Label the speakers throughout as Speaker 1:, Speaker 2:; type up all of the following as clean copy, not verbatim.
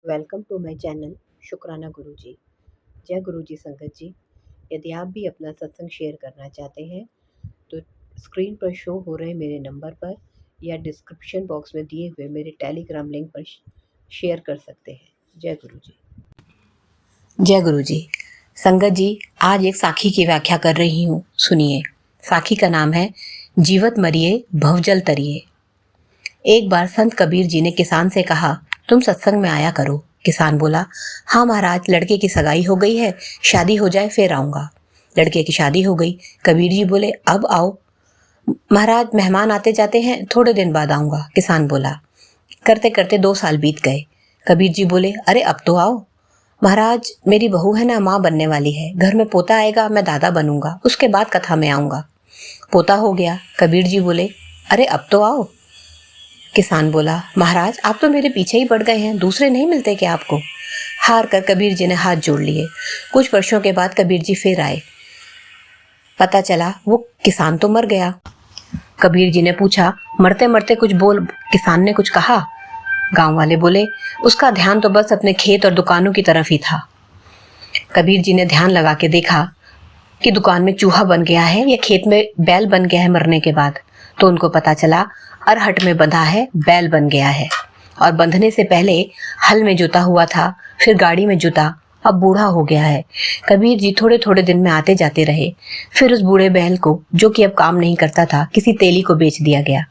Speaker 1: Welcome to my channel शुक्राना गुरुजी। जय गुरुजी संगत जी। यदि आप भी अपना सत्संग शेयर करना चाहते हैं तो स्क्रीन पर शो हो रहे मेरे नंबर पर या डिस्क्रिप्शन बॉक्स में दिए हुए मेरे टेलीग्राम लिंक पर शेयर कर सकते हैं। जय गुरुजी।
Speaker 2: जय गुरुजी। संगत जी, आज एक साखी की व्याख्या कर रही हूँ, सुनिए। साखी का नाम है जीवत मरिए भवजल तरिए। एक बार संत कबीर जी ने किसान से कहा, तुम सत्संग में आया करो। किसान बोला, हाँ महाराज, लड़के की सगाई हो गई है, शादी हो जाए फिर आऊंगा। लड़के की शादी हो गई। कबीर जी बोले, अब आओ। महाराज, मेहमान आते जाते हैं, थोड़े दिन बाद आऊंगा। किसान बोला। करते करते 2 साल बीत गए। कबीर जी बोले, अरे अब तो आओ। महाराज, मेरी बहू है ना, माँ बनने वाली है, घर में पोता आएगा, मैं दादा बनूंगा, उसके बाद कथा में आऊंगा। पोता हो गया। कबीर जी बोले, अरे अब तो आओ। किसान बोला, महाराज आप तो मेरे पीछे ही पड़ गए हैं, दूसरे नहीं मिलते क्या आपको? हार कर कबीर जी ने हाथ जोड़ लिए। कुछ वर्षों के बाद कबीर जी फिर आए। पता चला वो किसान तो मर गया। कबीर जी ने पूछा, मरते मरते कुछ बोल। किसान ने कुछ कहा? गांव वाले बोले, उसका ध्यान तो बस अपने खेत और दुकानों की तरफ ही था। कबीर जी ने ध्यान लगा के देखा कि दुकान में चूहा बन गया है या खेत में बैल बन गया है मरने के बाद। तो उनको पता चला अरहट में बंधा है, बैल बन गया है, और बंधने से पहले हल में जुता हुआ था, फिर गाड़ी में जुता, अब बूढ़ा हो गया है। कबीर जी थोड़े थोड़े दिन में आते जाते रहे। फिर उस बूढ़े बैल को, जो कि अब काम नहीं करता था, किसी तेली को बेच दिया गया।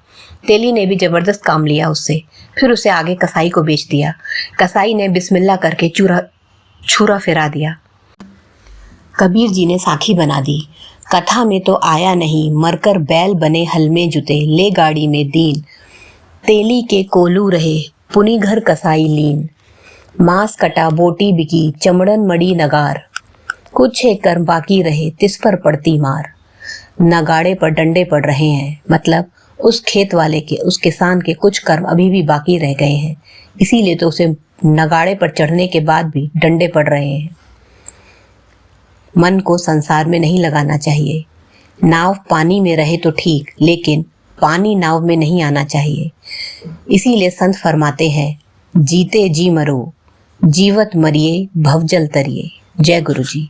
Speaker 2: तेली ने भी जबरदस्त काम लिया उससे। फिर उसे आगे कसाई को बेच दिया। कसाई ने बिस्मिल्लाह करके छुरा फिरा दिया। कबीर जी ने साखी बना दी। कथा में तो आया नहीं, मरकर बैल बने हल में जुते, ले गाड़ी में दीन, तेली के कोलू रहे, पुनी घर कसाई लीन, मांस कटा बोटी बिकी, चमड़न मड़ी नगार, कुछ है कर्म बाकी रहे, तिस पर पड़ती मार। नगाड़े पर डंडे पड़ रहे हैं, मतलब उस खेत वाले के, उस किसान के कुछ कर्म अभी भी बाकी रह गए हैं, इसीलिए तो उसे नगाड़े पर चढ़ने के बाद भी डंडे पड़ रहे हैं। मन को संसार में नहीं लगाना चाहिए। नाव पानी में रहे तो ठीक, लेकिन पानी नाव में नहीं आना चाहिए। इसीलिए संत फरमाते हैं, जीते जी मरो, जीवत मरिए भवजल तरिए। जय गुरु जी।